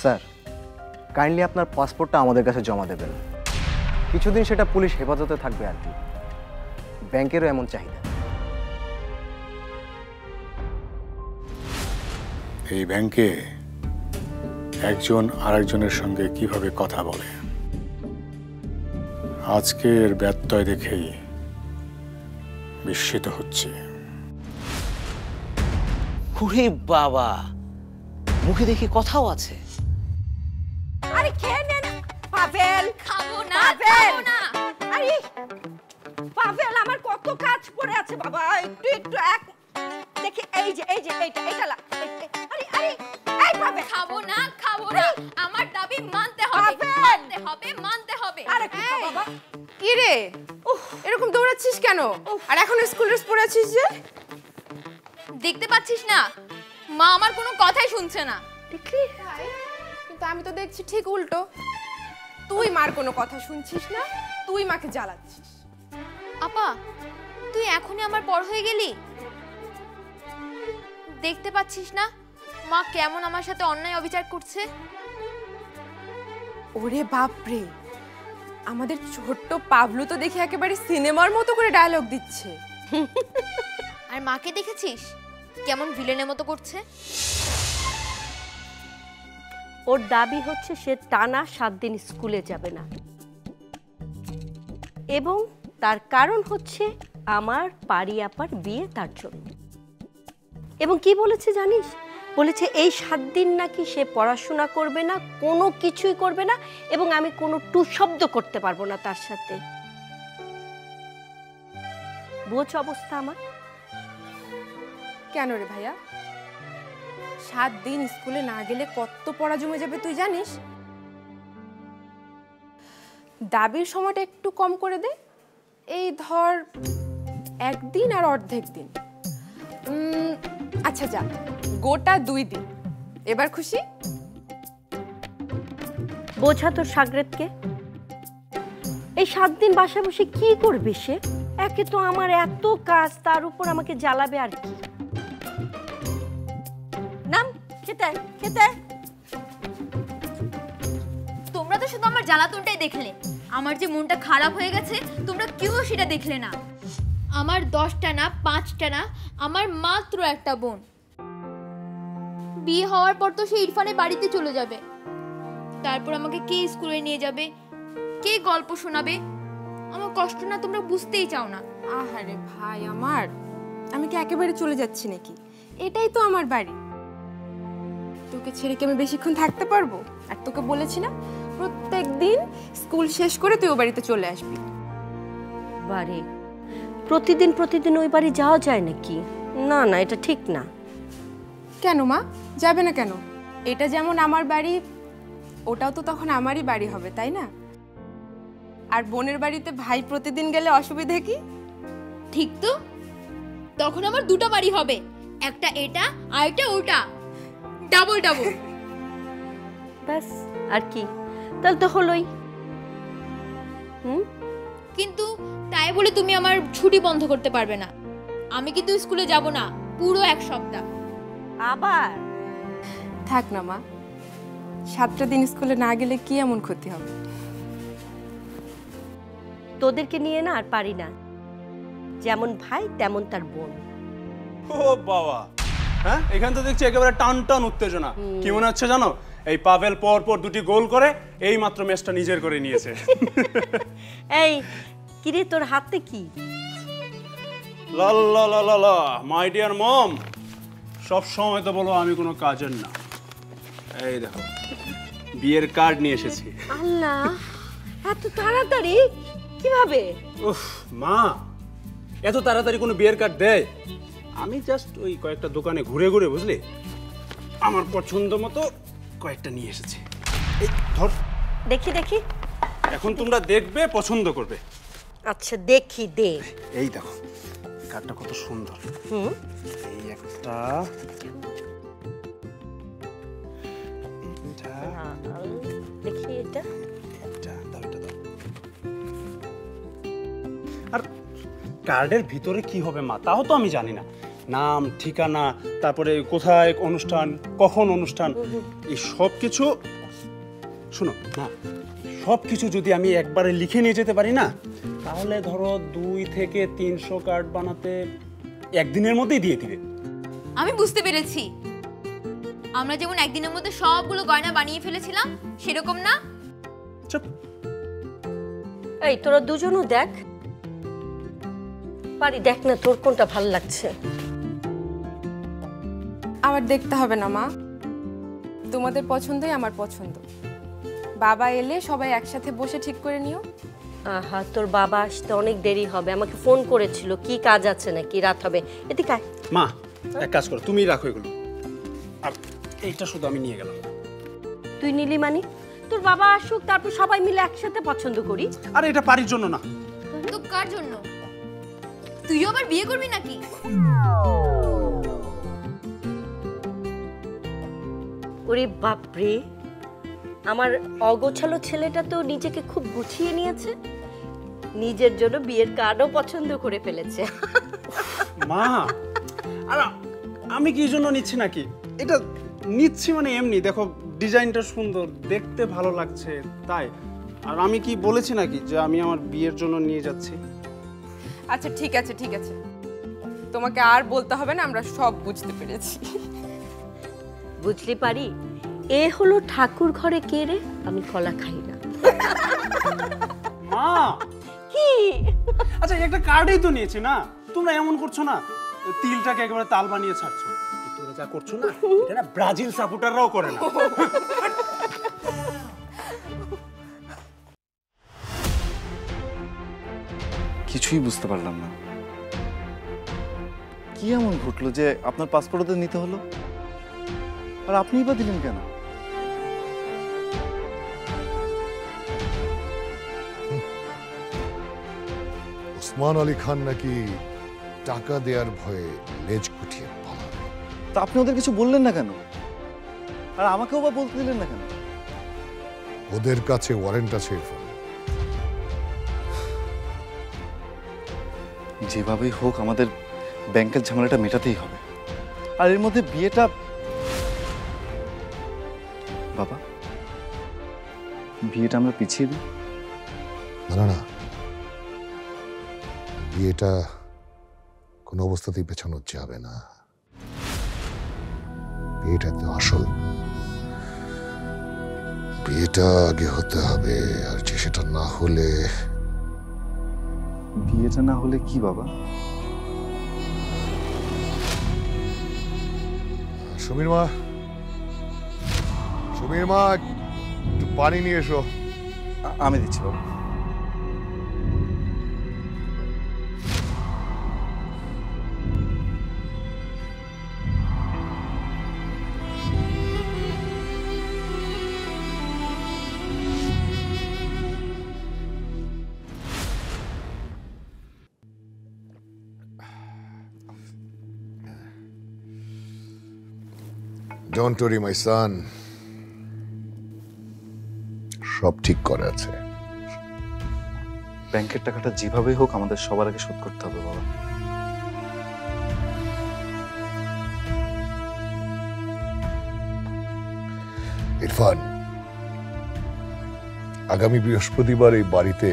Sir, kindly আপনার পাসপোর্টটা আমাদের কাছে জমা দেবেন। কিছুদিন সেটা পুলিশ হেফাজতে থাকবে আর কি। ব্যাংকেরও এমন চাহিদা। এই ব্যাংকে একজন আরেকজনের সঙ্গে কিভাবে কথা বলে, আজকের ব্যত্যয় দেখেই বিস্মিত হচ্ছে। ওরে বাবা, মুখে দেখি কথাও আছে। আরে খেয়ে নে না পাভেল। খাবো না, পাভেল। খাবো না। আরে পাভেল, আমার কত কাজ পড়ে আছে বাবা, একটু এক দেখি। এই যে এইটা আরে আরে এই পাভেল। খাবো না, খাবো না। আমার দাবি মানতে হবে, পাভেল। মানতে হবে, মানতে হবে। আরে কি বাবা, কি রে এরকম দৌড়াচ্ছিস কেন? আর এখন স্কুল ড্রেস পরে আছিস যে? দেখতে পাচ্ছিস না, মা আমার কোনো কথাই শুনছে না। দেখলি? কিন্তু আমি তো দেখছি ঠিক উল্টো। তুই মার কোনো কথা শুনছিস না, তুই মাকে জ্বালাচ্ছিস। আপা, তুই এখনই আমার পর হয়ে গেলি? দেখতে পাচ্ছিস না মা কেমন আমার সাথে অন্যায় অবিচার করছে? ওরে বাপরে, আমাদের ছোট্ট পাবলু তো দেখি একেবারে সিনেমার মতো করে ডায়লগ দিচ্ছে। আর মাকে দেখেছিস কেমন ভিলেনের মতো করছে? ওর দাবি হচ্ছে সে টানা 7 দিন স্কুলে যাবে না, এবং তার কারণ হচ্ছে আমার পারি আপার বিয়ে তার জন্য। এবং কি বলেছে জানিস? বলেছে এই 7 দিন নাকি সে পড়াশোনা করবে না, কোনো কিছুই করবে না, এবং আমি কোনো টু শব্দ করতে পারবো না তার সাথে। বোঝ অবস্থা আমার। কেন রে ভাইয়া, 7 দিন স্কুলে না গেলে কত পড়া জমে যাবে তুই জানিস? দাবির সময়টা একটু কম করে দে, এই ধর 1 দিন আর অর্ধেক দিন। আচ্ছা যা, গোটা 2 দিন। এবার খুশি? বোঝা তোর সাগরেদকে। এই 7 দিন বাসায় বসে কি করবে সে? একে তো আমার এত কাজ, তার উপর আমাকে জ্বালাবে আর কি। নাম খেতে খেতে। তোমরা তো শুধু আমার জ্বালাতনটাই দেখলে, আমার যে মনটা খারাপ হয়ে গেছে তোমরা কেউ সেটা দেখলে না। আমার 10টা না 5টা না, আমার মাত্র একটা বোন। বিয়ে হওয়ার পর তো সে ইরফানের বাড়িতে চলে যাবে, তারপর আমাকে কে স্কুলে নিয়ে যাবে, কে গল্প শোনাবে? আমার কষ্ট না তোমরা বুঝতেই চাও না। আহারে ভাই আমার, আমি কি একেবারে চলে যাচ্ছি নাকি? এটাই তো আমার বাড়ি। তোকে ছেড়ে কি আমি বেশিক্ষণ থাকতে পারবো? আর তোকে বলেছি না, প্রত্যেক দিন স্কুল শেষ করে তুই ও বাড়িতে চলে আসবি। বাড়ি প্রতিদিন প্রতিদিন ওই বাড়ি যাওয়া যায় নাকি? না না, এটা ঠিক না। কেন মা, যাবে না কেন? এটা যেমন আমার বাড়ি, ওটাও তো তখন আমারই বাড়ি হবে, তাই না? আর বোনের বাড়িতে ভাই প্রতিদিন গেলে অসুবিধা কি? ঠিক তো, তখন আমার 2টা বাড়ি হবে, একটা এটা আর একটা ওটা, ডাবল ডাবল। ব্যাস, আর কি? তাহলে তো হলোই। কিন্তু তাই বলে তুমি আমার ছুটি বন্ধ করতে পারবে না। আমি কিন্তু স্কুলে যাব না পুরো 1 সপ্তাহ। আবার থাক না মা, 7টা দিন স্কুলে না গেলে কি এমন ক্ষতি হবে? তোদেরকে নিয়ে না আর পারি না। যেমন ভাই তেমন তার বোন। ও বাবা, হ্যাঁ এখান তো দেখছি একেবারে টান টান উত্তেজনা। কি মনে হচ্ছে জানো, এই পাভেল পর পর 2টি গোল করে এই মাত্র ম্যাচটা নিজের করে নিয়েছে। এই কিরে, তোর হাতে কি? লা লা লা লা লা, মাই ডিয়ার মম, সব সময় তো বলো আমি কোনো কাজের না। এই দেখো, বিয়ের কার্ড নিয়ে এসেছি। আল্লাহ, এত তাড়াতাড়ি কিভাবে? উফ মা, এত তাড়াতাড়ি কোনো বিয়ের কার্ড দেয়? আমি জাস্ট ওই কয়েকটা দোকানে ঘুরে ঘুরে, বুঝলি, আমার পছন্দ মতো কয়েকটা নিয়ে এসেছি। এই ধর, দেখি দেখি। এখন তোমরা দেখবে, পছন্দ করবে। আচ্ছা দেখি, দে। এই দেখো, কার্ডটা কত সুন্দর। এই একটা, দেখি এটা। আর কার্ডের ভিতরে কি হবে মা, তাও তো আমি জানি না। নাম, ঠিকানা, তারপরে কোথায় অনুষ্ঠান, কখন অনুষ্ঠান, এই সব কিছু শোনো না, সব কিছু যদি আমি একবারে লিখে নিয়ে যেতে পারি না, তাহলে ধরো 2 থেকে 300 কার্ড বানাতে একদিনের মধ্যেই দিয়ে দিবে। আমি বুঝতে পেরেছি, আমরা যেমন একদিনের মধ্যে সবগুলো গয়না বানিয়ে ফেলেছিলাম সেরকম না। চুপ। এই তোরা দুজনও দেখ, পারি দেখ না তোর কোনটা ভাল লাগছে। আবার দেখতে হবে না মা, তোমাদের পছন্দই আমার পছন্দ। বাবা এলে সবাই একসাথে বসে ঠিক করে নিও। আহা, তোর বাবা আসতে অনেক দেরি হবে, আমাকে ফোন করেছিল, কি কাজ আছে নাকি রাত হবে। এদিকে আয়। মা এক কাজ করো, তুমি রাখো এগুলো, আর এইটা শুধু আমি নিয়ে গেলাম। তুই নিলি মানে? তোর বাবা আসুক, তারপর সবাই মিলে একসাথে পছন্দ করি। আর এটা পারির জন্য না। তো কার জন্য? তুইও আবার বিয়ে করবি নাকি? ওরে বাপরে, আমার অগোছালো ছেলেটা তো নিজেকে খুব গুছিয়ে নিয়েছে, নিজের জন্য বিয়ের কার্ডও পছন্দ করে ফেলেছে। মা, আর আমি কি জন্য নিচ্ছি নাকি, এটা নিচ্ছি মানে এমনি, দেখো ডিজাইনটা সুন্দর, দেখতে ভালো লাগছে তাই। আর আমি কি বলেছি নাকি যে আমি আমার বিয়ের জন্য নিয়ে যাচ্ছি? আচ্ছা ঠিক আছে ঠিক আছে, তোমাকে আর বলতে হবে না, আমরা সব বুঝতে পেরেছি। বুঝলি পারি, এ হলো ঠাকুর ঘরে কে রে, আমি কলা খাই না। মা কি? আচ্ছা একটা কার্ডই তো নিয়েছি না, তোমরা এমন করছো না, তিলটাকে একেবারে তাল বানিয়ে ছাড়ছো। তোমরা যা করছো না, এটা না ব্রাজিল সাপোর্টাররাও করে না। কিছুই বুঝতে পারলাম না, কি এমন ঘটলো যে আপনার পাসপোর্ট ওদের নিতে হলো, আর আপনিই বা দিলেন কেন? ওসমান আলী খান নাকি টাকা দেওয়ার ভয়ে লেজ গুটিয়ে পালাবে। তা আপনি ওদের কিছু বললেন না কেন, আর আমাকেও বা বলতে দিলেন না কেন? ওদের কাছে ওয়ারেন্ট আছে ইরফান। যেভাবেই হোক আমাদের ব্যাংকের ঝামেলাটা মেটাতেই হবে, আর এর মধ্যে বিয়েটা। বাবা, বিয়েটা আমরা পিছিয়ে দিই। না না, বিয়েটা কোনো অবস্থাতেই পেছানো যাবে না। বিয়েটা তো আসল, বিয়েটা আগে হতে হবে, আর যে সেটা না হলে। বিয়েটা না হলে কি বাবা? সুমির মা, সুমির মা, একটু পানি নিয়ে এসো। আমি দিচ্ছি বাবা। ডোন্ট ওয়ারি মাই সান, সব ঠিক করে আছে। ব্যাংকের টাকাটা যেভাবেই হোক আমাদের সবার আগে শোধ করতে হবে বাবা। ইরফান, আগামী বৃহস্পতিবার এই বাড়িতে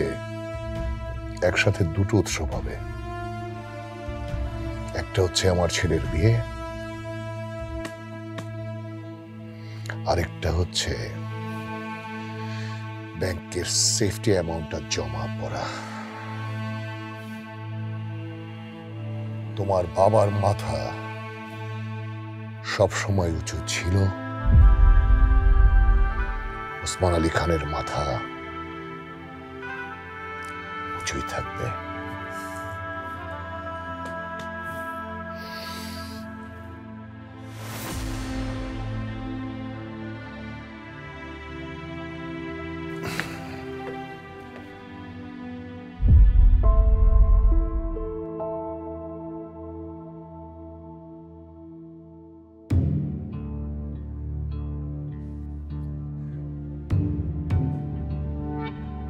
একসাথে দুটো উৎসব হবে। একটা হচ্ছে আমার ছেলের বিয়ে, আরেকটা হচ্ছে ব্যাংকের সেফটি অ্যামাউন্টটা জমা পড়া। তোমার বাবার মাথা সব সময় উঁচু ছিল, ওসমান আলী খানের মাথা উঁচুই থাকবে।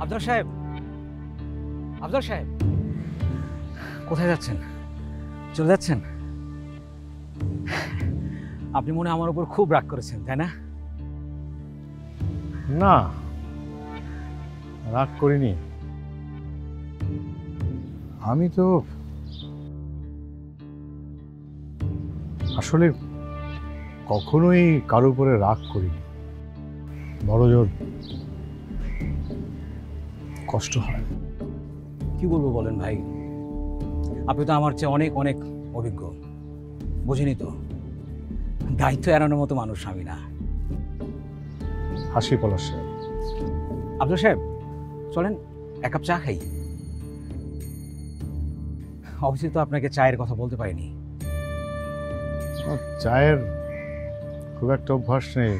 আফজাল সাহেব, আফজাল সাহেব, কোথায় যাচ্ছেন? চলে যাচ্ছেন? আপনি মনে হয় আমার উপর খুব রাগ করেছেন, তাই না? না, রাগ করিনি। আমি তো আসলে কখনোই কারোর উপরে রাগ করিনি, বড়জোর কষ্ট হয়। কি বলবো বলেন ভাই, আপনি তো আমার চেয়ে অনেক অনেক অভিজ্ঞ, বুঝিনি তো দায়িত্ব এড়ানোর মতো মানুষ আমি না। হাসি পলাশ সাহেব। আব্দুল সাহেব চলেন এক কাপ চা খাই। অবশ্যই তো আপনাকে চায়ের কথা বলতে পারিনি। চায়ের খুব একটা অভ্যাস নেই,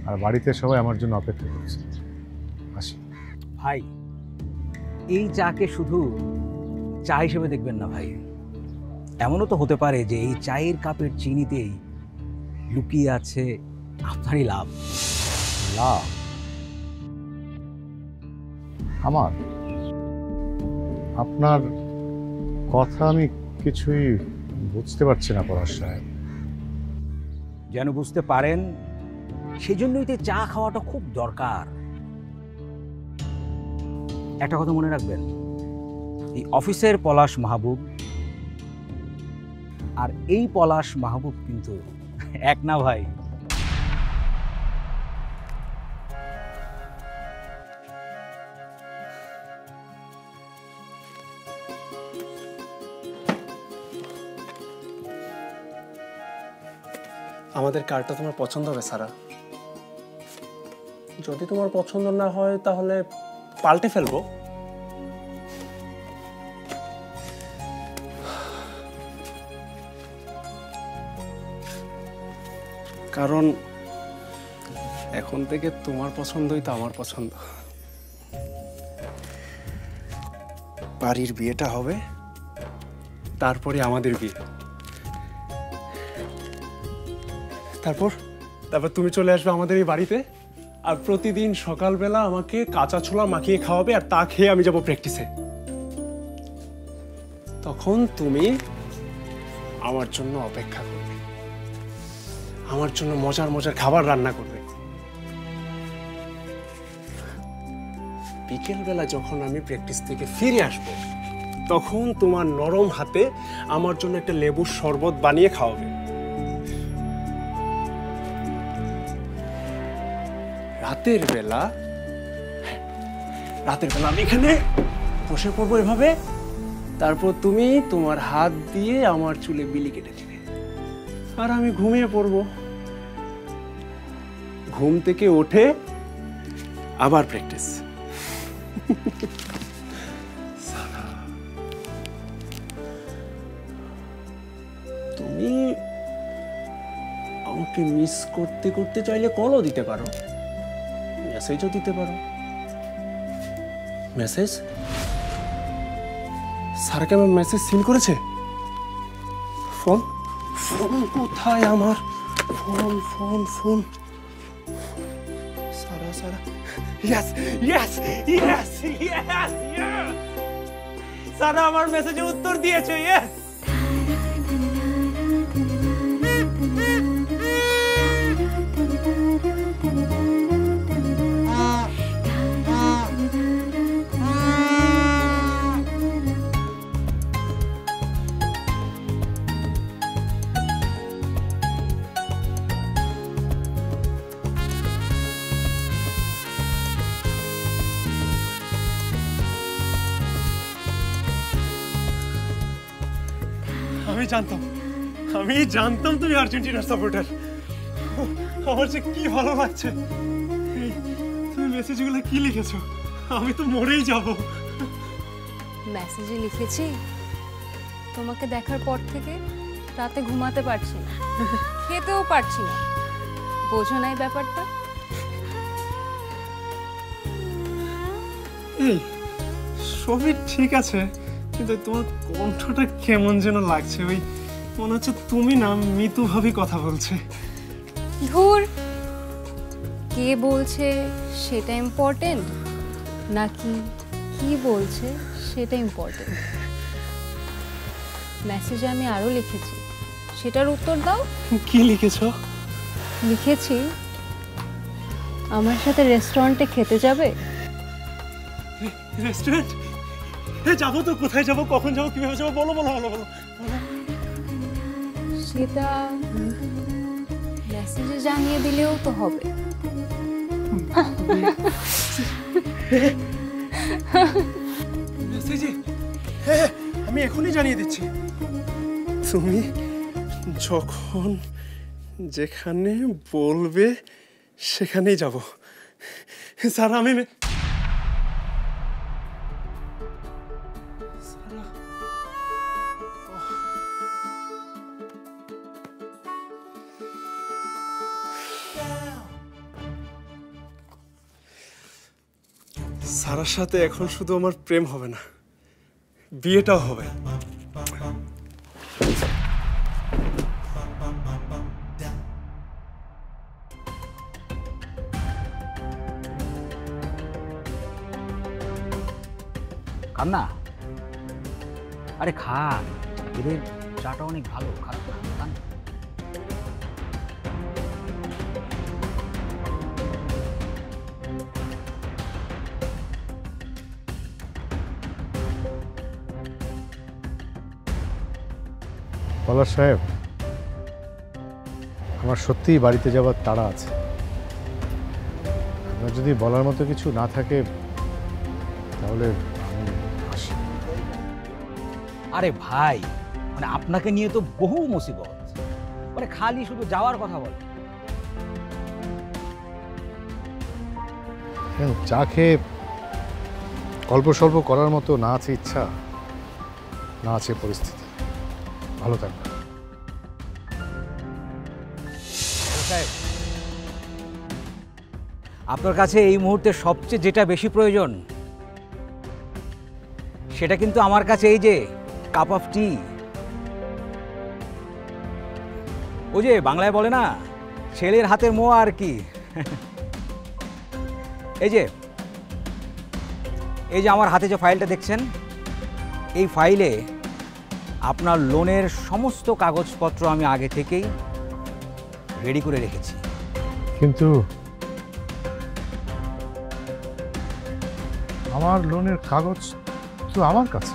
আর বাড়িতে সবাই আমার জন্য অপেক্ষা করছে। আসি ভাই, এই চাকে শুধু চা হিসেবে দেখবেন না ভাই, এমনও তো হতে পারে যে এই চায়ের কাপের চিনিতেই লুকিয়ে আছে আপনারই লাভ। লাভ আমার? আপনার কথা আমি কিছুই বুঝতে পারছি না পলাশ সাহেব। যেন বুঝতে পারেন সেই জন্যই তো চা খাওয়াটা খুব দরকার। একটা কথা মনে রাখবেন, এই অফিসের পলাশ মাহবুব আর এই পলাশ মাহবুব কিন্তু এক না ভাই। আমাদের কারটা তোমার পছন্দ হবে সারা? যদি তোমার পছন্দ না হয় তাহলে পাল্টে ফেলবো। কারণ এখন থেকে তোমার পছন্দই তো আমার পছন্দ। বাড়ির বিয়েটা হবে, তারপরে আমাদের বিয়ে, তারপর তুমি চলে আসবে আমাদের এই বাড়িতে, আর প্রতিদিন সকালবেলা আমাকে কাঁচা ছোলা মাখিয়ে খাওয়াবে, আর তা খেয়ে আমি যাব প্র্যাকটিসে। তখন তুমি আমার জন্য অপেক্ষা করবে, আমার জন্য মজার মজার খাবার রান্না করবে। বিকেলবেলা যখন আমি প্র্যাকটিস থেকে ফিরে আসব, তখন তোমার নরম হাতে আমার জন্য একটা লেবুর শরবত বানিয়ে খাওয়াবে। রাতের বেলা আমি এখানে বসে পড়বো এভাবে, তারপর তুমি তোমার হাত দিয়ে আমার চুলে বিলি কেটে দিবে, আর আমি ঘুমিয়ে পড়বো। ঘুম থেকে উঠে আবার প্র্যাকটিস। তুমি আমাকে মিস করতে করতে চাইলে কলও দিতে পারো, মেসেজও দিতে পারো। মেসেজ? স্যারকে আমার মেসেজ সিন করেছে। ফোন কোথায় আমার? ফোন সারা ইয়েস সারা আমার মেসেজে উত্তর দিয়েছে। ইয়েস। আমি জানতাম তুমি আর্জেন্টিনার সাপোর্টার। আমার যে কি ভালো লাগছে। তুমি মেসেজগুলো কি লিখেছো? আমি তো মরেই যাব। মেসেজে লিখেছি, তোমাকে দেখার পর থেকে রাতে ঘুমাতে পারছি না, খেতেও পারছি না। বোঝো নাই ব্যাপারটা? এই সবই ঠিক আছে, কিন্তু তোমার কণ্ঠটা কেমন যেন লাগছে। ওই মনে হচ্ছে তুমি না মিতু ভাবি কথা বলছে। ধুর, কে বলছে সেটা ইম্পর্টেন্ট নাকি কি বলছে সেটা ইম্পর্টেন্ট? মেসেজে আমি আরও লিখেছি, সেটার উত্তর দাও। কি লিখেছো? লিখেছি আমার সাথে রেস্টুরেন্টে খেতে যাবে। রেস্টুরেন্ট? হ্যাঁ যাবো তো। কোথায় যাবো, কখন যাবো, কিভাবে যাবো, বলো বলো বলো বলো। সেটা মেসেজে জানিয়ে দিলেও তো হবে। মেসেজে? হ্যাঁ আমি এখনই জানিয়ে দিচ্ছি। তুমি যখন যেখানে বলবে সেখানেই যাব। স্যার আমি সারার সাথে এখন শুধু আমার প্রেম হবে না, বিয়েটাও হবে। খান না, আরে খান, এদের চাটা অনেক ভালো, খান খান। পলাশ সাহেব, আমার সত্যিই বাড়িতে যাওয়ার তাড়া আছে। আপনার যদি বলার মতো কিছু না থাকে তাহলে আমি আসি। আরে ভাই, মানে আপনাকে নিয়ে তো বহু মুসিবত, মানে খালি শুধু যাওয়ার কথা বলে। চা খেয়ে গল্প স্বল্প করার মতো না আছে ইচ্ছা, না আছে পরিস্থিতি। ভালো থাকবেন। আপনার কাছে এই মুহূর্তে সবচেয়ে যেটা বেশি প্রয়োজন সেটা কিন্তু আমার কাছে এই যে কাপ অফ টি। ওই যে বাংলায় বলে না, ছেলের হাতের মোয়া আর কি। এই যে আমার হাতে যে ফাইলটা দেখছেন, এই ফাইলে আপনার লোনের সমস্ত কাগজপত্র আমি আগে থেকেই রেডি করে রেখেছি। কিন্তু আমার লোনের কাগজ তো আমার কাছে।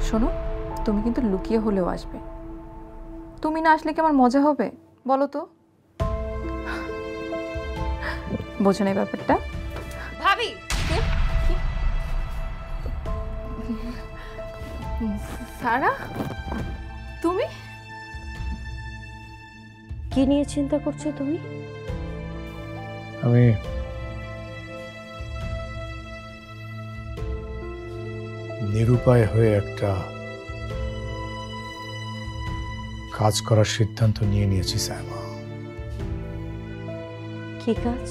শোনো, তুমি কিন্তু লুকিয়ে হলেও আসবে। তুমি না আসলে কি আমার মজা হবে বলো তো? বোঝো না ব্যাপারটা? ভাবি, সারা তুমি কি নিয়ে চিন্তা করছো তুমি? আমি নিরুপায় হয়ে একটা কাজ করার সিদ্ধান্ত নিয়েছি সাইমা। কি কাজ?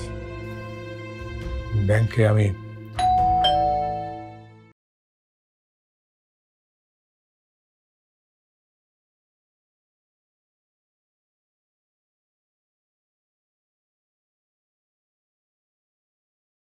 ব্যাংকে আমি